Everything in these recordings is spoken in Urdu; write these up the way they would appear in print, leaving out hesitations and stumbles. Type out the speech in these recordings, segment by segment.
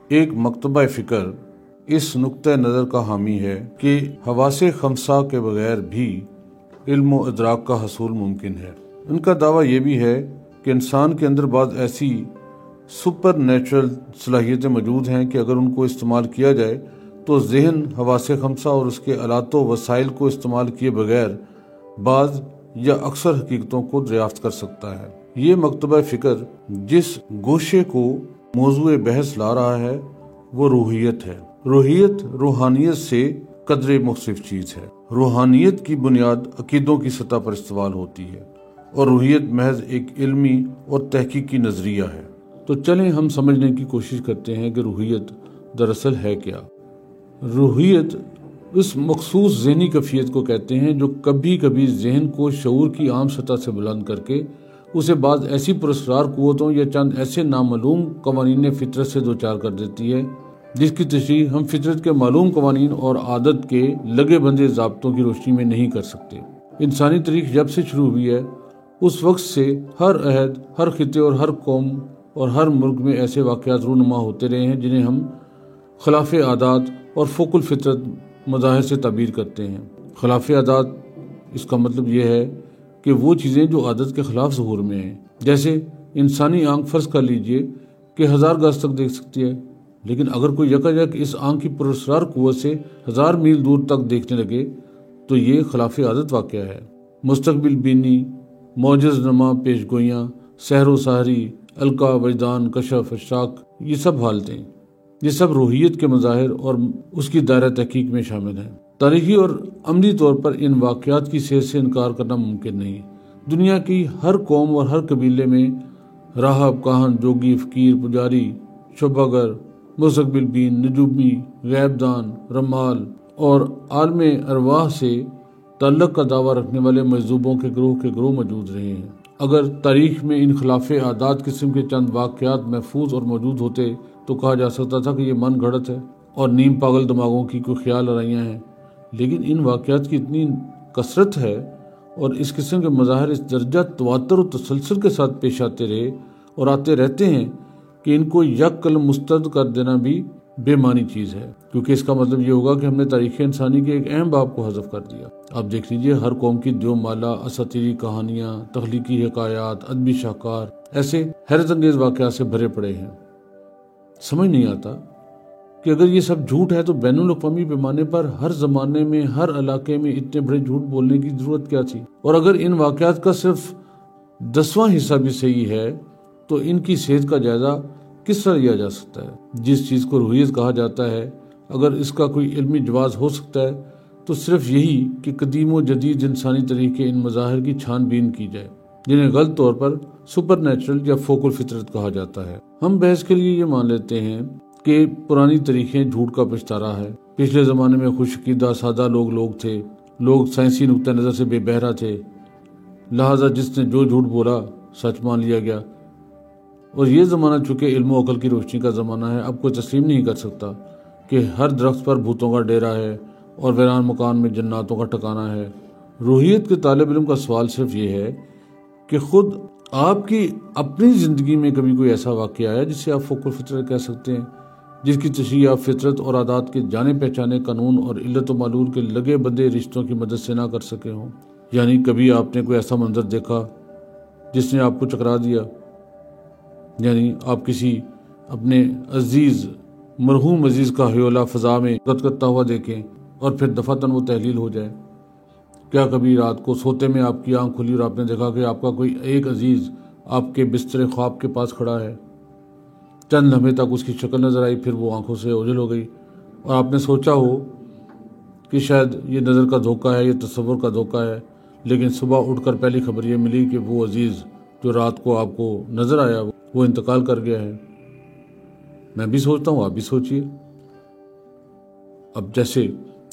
ایک مکتبہ فکر اس نقطہ نظر کا حامی ہے کہ حواس خمسہ کے بغیر بھی علم و ادراک کا حصول ممکن ہے۔ ان کا دعویٰ یہ بھی ہے کہ انسان کے اندر بعض ایسی سپر نیچرل صلاحیتیں موجود ہیں کہ اگر ان کو استعمال کیا جائے تو ذہن حواس خمسہ اور اس کے آلات و وسائل کو استعمال کیے بغیر بعض یا اکثر حقیقتوں کو دریافت کر سکتا ہے۔ یہ مکتبہ فکر جس گوشے کو موضوع بحث لا رہا ہے وہ روحیت ہے۔ روحیت روحانیت سے قدرے مختلف چیز ہے۔ روحانیت کی بنیاد عقیدوں کی سطح پر استوار ہوتی ہے اور روحیت محض ایک علمی اور تحقیقی نظریہ ہے۔ تو چلیں ہم سمجھنے کی کوشش کرتے ہیں کہ روحیت دراصل ہے کیا۔ روحیت اس مخصوص ذہنی کیفیت کو کہتے ہیں جو کبھی کبھی ذہن کو شعور کی عام سطح سے بلند کر کے اسے بعض ایسی پراسرار قوتوں یا چند ایسے نامعلوم قوانین فطرت سے دوچار کر دیتی ہے جس کی تشریح ہم فطرت کے معلوم قوانین اور عادت کے لگے بندے ضابطوں کی روشنی میں نہیں کر سکتے۔ انسانی تاریخ جب سے شروع ہوئی ہے اس وقت سے ہر عہد، ہر خطے اور ہر قوم اور ہر ملک میں ایسے واقعات رونما ہوتے رہے ہیں جنہیں ہم خلاف عادات اور فوق الفطرت مظاہر سے تعبیر کرتے ہیں۔ خلاف عادات اس کا مطلب یہ ہے کہ وہ چیزیں جو عادت کے خلاف ظہور میں ہیں، جیسے انسانی آنکھ فرض کر لیجئے کہ 1000 گز تک دیکھ سکتی ہے، لیکن اگر کوئی یکایک اس آنکھ کی پراسرار قوت سے 1000 میل دور تک دیکھنے لگے تو یہ خلاف عادت واقعہ ہے۔ مستقبل بینی، معجز نما پیش گوئیاں، سحر و سحری، القا وجدان، کشف، اشراق، یہ سب حالتیں، یہ سب روحیت کے مظاہر اور اس کی دائرہ تحقیق میں شامل ہیں۔ تاریخی اور عملی طور پر ان واقعات کی صحت سے انکار کرنا ممکن نہیں۔ دنیا کی ہر قوم اور ہر قبیلے میں راہب، کاہن، جوگی، فقیر، پجاری، شعبہ گر، مستقبل بین، نجومی، غیب دان، رمال اور عالم ارواح سے تعلق کا دعویٰ رکھنے والے مجذوبوں کے گروہ موجود رہے ہیں۔ اگر تاریخ میں ان خلاف عادات قسم کے چند واقعات محفوظ اور موجود ہوتے تو کہا جا سکتا تھا کہ یہ من گھڑت ہے اور نیم پاگل دماغوں کی کوئی خیال آرائیاں ہیں، لیکن ان واقعات کی اتنی کثرت ہے اور اس قسم کے مظاہر اس درجہ تواتر و تسلسل کے ساتھ پیش آتے رہے اور آتے رہتے ہیں کہ ان کو یک قلم مسترد کر دینا بھی بے معنی چیز ہے، کیونکہ اس کا مطلب یہ ہوگا کہ ہم نے تاریخ انسانی کے ایک اہم باب کو حذف کر دیا۔ آپ دیکھ لیجئے ہر قوم کی دیو مالا، اساطیری کہانیاں، تخلیقی حکایات، ادبی شاہکار ایسے حیرت انگیز واقعات سے بھرے پڑے ہیں۔ سمجھ نہیں آتا کہ اگر یہ سب جھوٹ ہے تو بین الاقوامی پیمانے پر ہر زمانے میں ہر علاقے میں اتنے بڑے جھوٹ بولنے کی ضرورت کیا تھی؟ اور اگر ان واقعات کا صرف 10واں حصہ بھی صحیح ہے تو ان کی صحت کا جائزہ کس طرح لیا جا سکتا ہے؟ جس چیز کو روحیت کہا جاتا ہے اگر اس کا کوئی علمی جواز ہو سکتا ہے تو صرف یہی کہ قدیم و جدید انسانی تاریخ کے ان مظاہر کی چھان بین کی جائے جنہیں غلط طور پر سپر نیچرل یا فوق الفطرت کہا جاتا ہے۔ ہم بحث کے لیے یہ مان لیتے ہیں کہ پرانی تاریخیں جھوٹ کا پچھتارا ہے۔ پچھلے زمانے میں خوش عقیدہ سادہ لوگ تھے، لوگ سائنسی نقطہ نظر سے بے بہرا تھے، لہٰذا جس نے جو جھوٹ بولا سچ مان لیا گیا۔ اور یہ زمانہ چونکہ علم و عقل کی روشنی کا زمانہ ہے، اب کوئی تسلیم نہیں کر سکتا کہ ہر درخت پر بھوتوں کا ڈیرا ہے اور ویران مکان میں جناتوں کا ٹھکانہ ہے۔ روحیت کے طالب علم کا سوال صرف یہ ہے کہ خود آپ کی اپنی زندگی میں کبھی کوئی ایسا واقعہ آیا جسے آپ فوق الفطرت کہہ سکتے ہیں، جس کی تشریح آپ فطرت اور عادات کے جانے پہچانے قانون اور علت و معلول کے لگے بندے رشتوں کی مدد سے نہ کر سکے ہوں؟ یعنی کبھی آپ نے کوئی ایسا منظر دیکھا جس نے آپ کو چکرا دیا؟ یعنی آپ کسی اپنے مرحوم عزیز کا حیولہ فضا میں گدگدتا ہوا دیکھیں اور پھر دفعتاً وہ تحلیل ہو جائے؟ کیا کبھی رات کو سوتے میں آپ کی آنکھ کھلی اور آپ نے دیکھا کہ آپ کا کوئی ایک عزیز آپ کے بستر خواب کے پاس کھڑا ہے؟ چند لمحے تک اس کی شکل نظر آئی، پھر وہ آنکھوں سے اوجھل ہو گئی اور آپ نے سوچا ہو کہ شاید یہ نظر کا دھوکہ ہے، یہ تصور کا دھوکہ ہے، لیکن صبح اٹھ کر پہلی خبر یہ ملی کہ وہ عزیز جو رات کو آپ کو نظر آیا وہ انتقال کر گیا ہے۔ میں بھی سوچتا ہوں، آپ بھی سوچئے۔ اب جیسے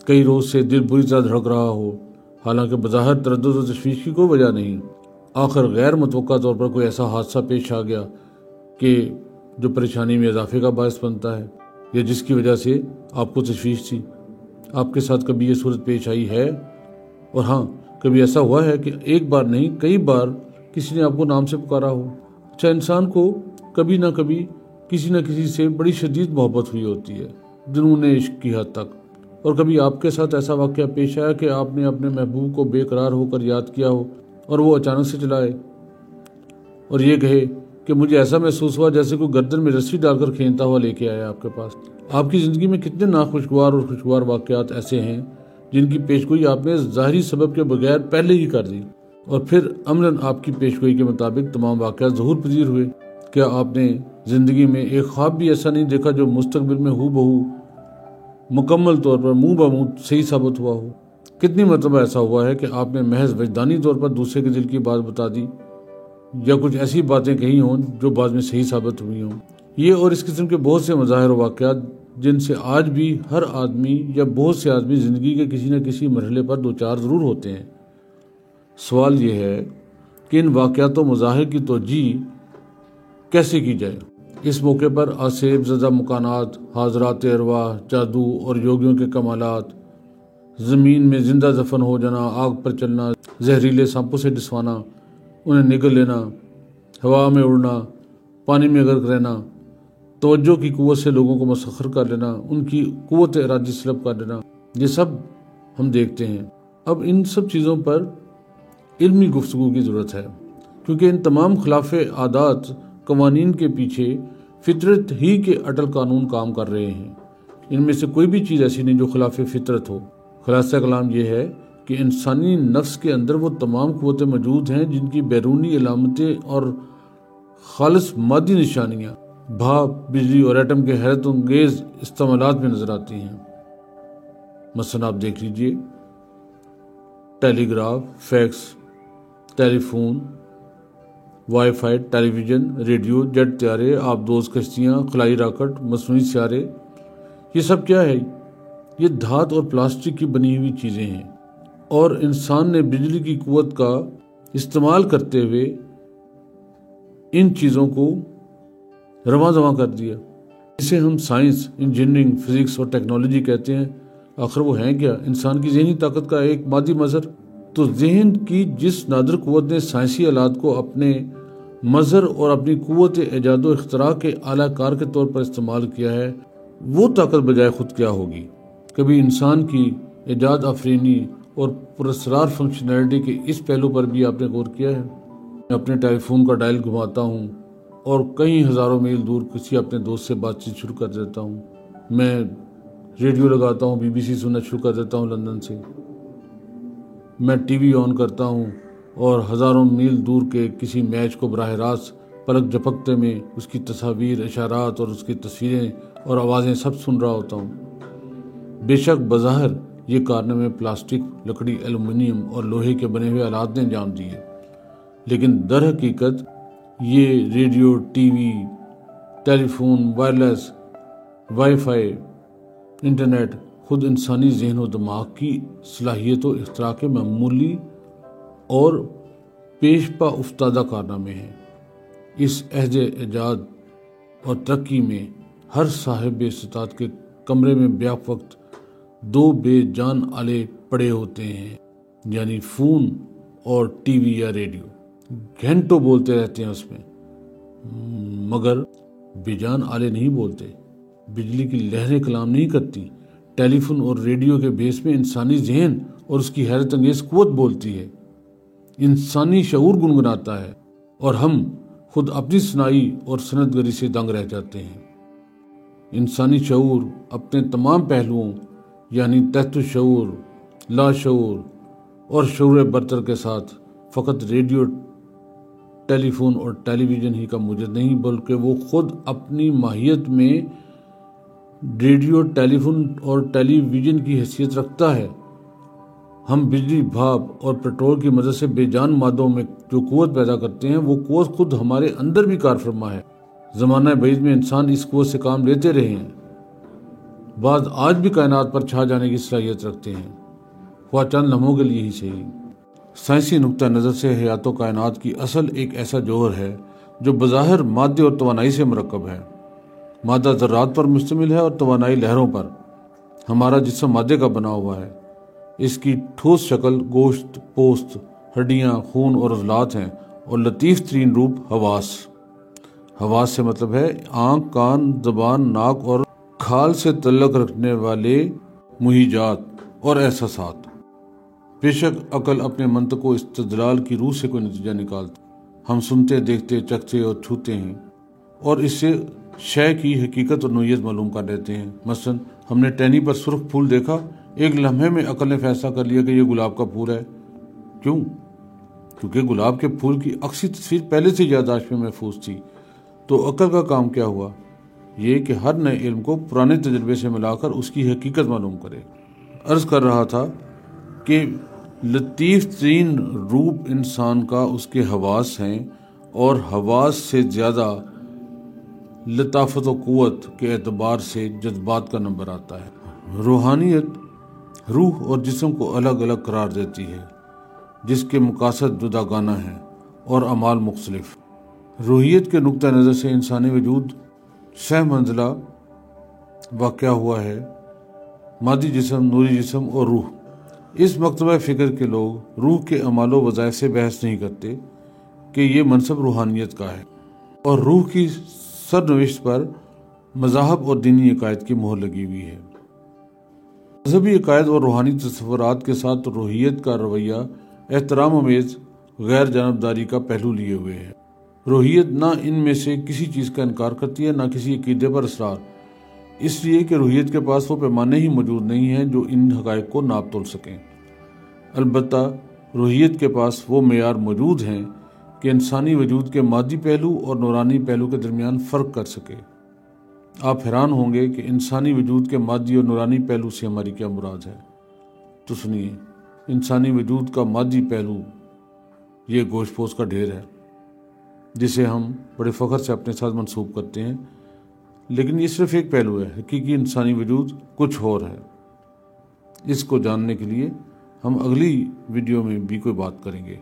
کئی روز سے دل بری طرح دھڑک رہا ہو، حالانکہ بظاہر تردد و تشویش کی کوئی وجہ نہیں، آخر غیر متوقع طور پر کوئی ایسا حادثہ پیش آ گیا کہ جو پریشانی میں اضافے کا باعث بنتا ہے یا جس کی وجہ سے آپ کو تشویش تھی۔ آپ کے ساتھ کبھی یہ صورت پیش آئی ہے؟ اور ہاں، کبھی ایسا ہوا ہے کہ ایک بار نہیں کئی بار کسی نے آپ کو نام سے پکارا ہو؟ اچھا، انسان کو کبھی نہ کبھی کسی نہ کسی سے بڑی شدید محبت ہوئی ہوتی ہے، جنون عشق کی حد تک۔ اور کبھی آپ کے ساتھ ایسا واقعہ پیش آیا کہ آپ نے اپنے محبوب کو بے قرار ہو کر یاد کیا ہو اور وہ اچانک سے چلا آئے اور یہ کہے کہ مجھے ایسا محسوس ہوا جیسے کوئی گردن میں رسی ڈال کر کھینچتا ہوا لے کے آیا آپ کے پاس۔ آپ کی زندگی میں کتنے ناخوشگوار اور خوشگوار واقعات ایسے ہیں جن کی پیشگوئی آپ نے ظاہری سبب کے بغیر پہلے ہی کر دی، اور پھر عملاً آپ کی پیشگوئی کے مطابق تمام واقعات ظہور پذیر ہوئے۔ کیا آپ نے زندگی میں ایک خواب بھی ایسا نہیں دیکھا جو مستقبل میں ہو بہو مکمل طور پر منہ بمنہ صحیح ثابت ہوا ہو؟ کتنی مرتبہ ایسا ہوا ہے کہ آپ نے محض وجدانی طور پر دوسرے کے دل کی بات بتا دی یا کچھ ایسی باتیں کہی ہوں جو بعد میں صحیح ثابت ہوئی ہوں؟ یہ اور اس قسم کے بہت سے مظاہر و واقعات جن سے آج بھی ہر آدمی یا بہت سے آدمی زندگی کے کسی نہ کسی مرحلے پر دوچار ضرور ہوتے ہیں۔ سوال یہ ہے کہ ان واقعات و مظاہر کی توجیہ کیسے کی جائے؟ اس موقع پر آسیب زدہ مکانات، حاضرات ارواح، جادو اور یوگیوں کے کمالات، زمین میں زندہ دفن ہو جانا، آگ پر چلنا، زہریلے سانپوں سے ڈسوانا، انہیں نگل لینا، ہوا میں اڑنا، پانی میں غرق رہنا، توجہ کی قوت سے لوگوں کو مسخر کر لینا، ان کی قوت ارادی سلب کر لینا، یہ سب ہم دیکھتے ہیں۔ اب ان سب چیزوں پر علمی گفتگو کی ضرورت ہے، کیونکہ ان تمام خلاف عادات قوانین کے پیچھے فطرت ہی کے اٹل قانون کام کر رہے ہیں۔ ان میں سے کوئی بھی چیز ایسی نہیں جو خلاف فطرت ہو۔ خلاصہ کلام یہ ہے کہ انسانی نفس کے اندر وہ تمام قوتیں موجود ہیں جن کی بیرونی علامتیں اور خالص مادی نشانیاں بھاپ، بجلی اور ایٹم کے حیرت انگیز استعمالات میں نظر آتی ہیں۔ مثلا آپ دیکھ لیجئے ٹیلی گراف، فیکس، ٹیلی فون، وائی فائی، ٹیلی ویژن، ریڈیو، جیٹ طیارے، آبدوز کشتیاں، خلائی راکٹ، مصنوعی سیارے، یہ سب کیا ہے؟ یہ دھات اور پلاسٹک کی بنی ہوئی چیزیں ہیں، اور انسان نے بجلی کی قوت کا استعمال کرتے ہوئے ان چیزوں کو رواں دواں کر دیا۔ اسے ہم سائنس، انجینئرنگ، فزکس اور ٹیکنالوجی کہتے ہیں۔ آخر وہ ہیں کیا؟ انسان کی ذہنی طاقت کا ایک مادی مظہر۔ تو ذہن کی جس نادر قوت نے سائنسی آلات کو اپنے مظہر اور اپنی قوت ایجاد و اختراع کے اعلیٰ کار کے طور پر استعمال کیا ہے، وہ طاقت بجائے خود کیا ہوگی؟ کبھی انسان کی ایجاد آفرینی اور پراسرار فنکشنالٹی کے اس پہلو پر بھی آپ نے غور کیا ہے؟ میں اپنے ٹیلی فون کا ڈائل گھماتا ہوں اور کئی ہزاروں میل دور کسی اپنے دوست سے بات چیت شروع کر دیتا ہوں۔ میں ریڈیو لگاتا ہوں، BBC سننا شروع کر دیتا ہوں لندن سے۔ میں ٹی وی آن کرتا ہوں اور ہزاروں میل دور کے کسی میچ کو براہ راست پلک جھپکتے میں اس کی تصاویر، اشارات اور اس کی تصویریں اور آوازیں سب سن رہا ہوتا ہوں۔ بے شک بظاہر یہ کارنامے پلاسٹک، لکڑی، ایلومینیم اور لوہے کے بنے ہوئے آلات نے انجام دیے، لیکن در حقیقت یہ radio, TV, telephone, wireless, wifi, internet خود انسانی ذہن و دماغ کی صلاحیت و اختراع کے معمولی اور پیش پا افتادہ کارنامے ہیں۔ اس عہد ایجاد اور ترقی میں ہر صاحب استطاعت کے کمرے میں بیک وقت دو بے جان آلے پڑے ہوتے ہیں، یعنی فون اور ٹی وی یا ریڈیو۔ گھنٹوں بولتے رہتے ہیں اس میں، مگر بے جان آلے نہیں بولتے۔ بجلی کی لہریں کلام نہیں کرتی۔ ٹیلی فون اور ریڈیو کے بیس میں انسانی ذہن اور اس کی حیرت انگیز قوت بولتی ہے، انسانی شعور گنگناتا ہے، اور ہم خود اپنی صناعی اور صنعت گری سے دنگ رہ جاتے ہیں۔ انسانی شعور اپنے تمام پہلوؤں یعنی تحت الشعور، لا شعور اور شعور برتر کے ساتھ فقط ریڈیو، ٹیلی فون اور ٹیلی ویژن ہی کا موجد نہیں، بلکہ وہ خود اپنی ماہیت میں ریڈیو، ٹیلی فون اور ٹیلی ویژن کی حیثیت رکھتا ہے۔ ہم بجلی، بھاپ اور پیٹرول کی مدد سے بے جان مادوں میں جو قوت پیدا کرتے ہیں، وہ قوت خود ہمارے اندر بھی کار فرما ہے۔ زمانہ بعید میں انسان اس قوت سے کام لیتے رہے ہیں۔ بعض آج بھی کائنات پر چھا جانے کی صلاحیت رکھتے ہیں، خواہ چند لمحوں کے لیے ہی صحیح۔ سائنسی نقطہ نظر سے حیات و کائنات کی اصل ایک ایسا جوہر ہے جو بظاہر مادے اور توانائی سے مرکب ہے۔ مادہ ذرات پر مشتمل ہے اور توانائی لہروں پر۔ ہمارا جسم مادے کا بنا ہوا ہے۔ اس کی ٹھوس شکل گوشت، پوست، ہڈیاں، خون اور عضلات ہیں، اور لطیف ترین روپ حواس۔ حواس سے مطلب ہے آنکھ، کان، زبان، ناک اور کھال سے تعلق رکھنے والے مہیجات اور احساسات۔ بے شک عقل اپنے منطق و استدلال کی روح سے کوئی نتیجہ نکالتی، ہم سنتے، دیکھتے، چکھتے اور چھوتے ہیں اور اس سے شے کی حقیقت اور نوعیت معلوم کر لیتے ہیں۔ مثلا ہم نے ٹہنی پر سرخ پھول دیکھا، ایک لمحے میں عقل نے فیصلہ کر لیا کہ یہ گلاب کا پھول ہے۔ کیوں؟ کیونکہ گلاب کے پھول کی عکسی تصویر پہلے سے یادداشت میں محفوظ تھی۔ تو عقل کا کام کیا ہوا؟ یہ کہ ہر نئے علم کو پرانے تجربے سے ملا کر اس کی حقیقت معلوم کرے۔ عرض کر رہا تھا کہ لطیف ترین روپ انسان کا اس کے حواس ہیں، اور حواس سے زیادہ لطافت و قوت کے اعتبار سے جذبات کا نمبر آتا ہے۔ روحانیت روح اور جسم کو الگ الگ قرار دیتی ہے، جس کے مقاصد جداگانہ ہیں اور اعمال مختلف۔ روحیت کے نقطہ نظر سے انسانی وجود سہ منزلہ واقع ہوا ہے: مادی جسم، نوری جسم اور روح۔ اس مکتبہ فکر کے لوگ روح کے اعمال و وظائف سے بحث نہیں کرتے کہ یہ منصب روحانیت کا ہے، اور روح کی سرنوشت پر مذاہب اور دینی عقائد کی مہر لگی ہوئی ہے۔ مذہبی عقائد اور روحانی تصورات کے ساتھ روحیت کا رویہ احترام آمیز غیر جانبداری کا پہلو لیے ہوئے ہے۔ روحیت نہ ان میں سے کسی چیز کا انکار کرتی ہے، نہ کسی عقیدے پر اصرار، اس لیے کہ روحیت کے پاس وہ پیمانے ہی موجود نہیں ہیں جو ان حقائق کو ناپ تول سکیں۔ البتہ روحیت کے پاس وہ معیار موجود ہیں کہ انسانی وجود کے مادی پہلو اور نورانی پہلو کے درمیان فرق کر سکے۔ آپ حیران ہوں گے کہ انسانی وجود کے مادی اور نورانی پہلو سے ہماری کیا مراد ہے۔ تو سنیے، انسانی وجود کا مادی پہلو یہ گوشت پوش کا ڈھیر ہے جسے ہم بڑے فخر سے اپنے ساتھ منسوب کرتے ہیں، لیکن یہ صرف ایک پہلو ہے۔ حقیقی انسانی وجود کچھ اور ہے۔ اس کو جاننے کے لیے ہم اگلی ویڈیو میں بھی کوئی بات کریں گے۔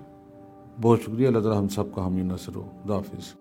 بہت شکریہ۔ اللہ تعالی ہم سب کا حامی ناصر ہو۔ خدا حافظ۔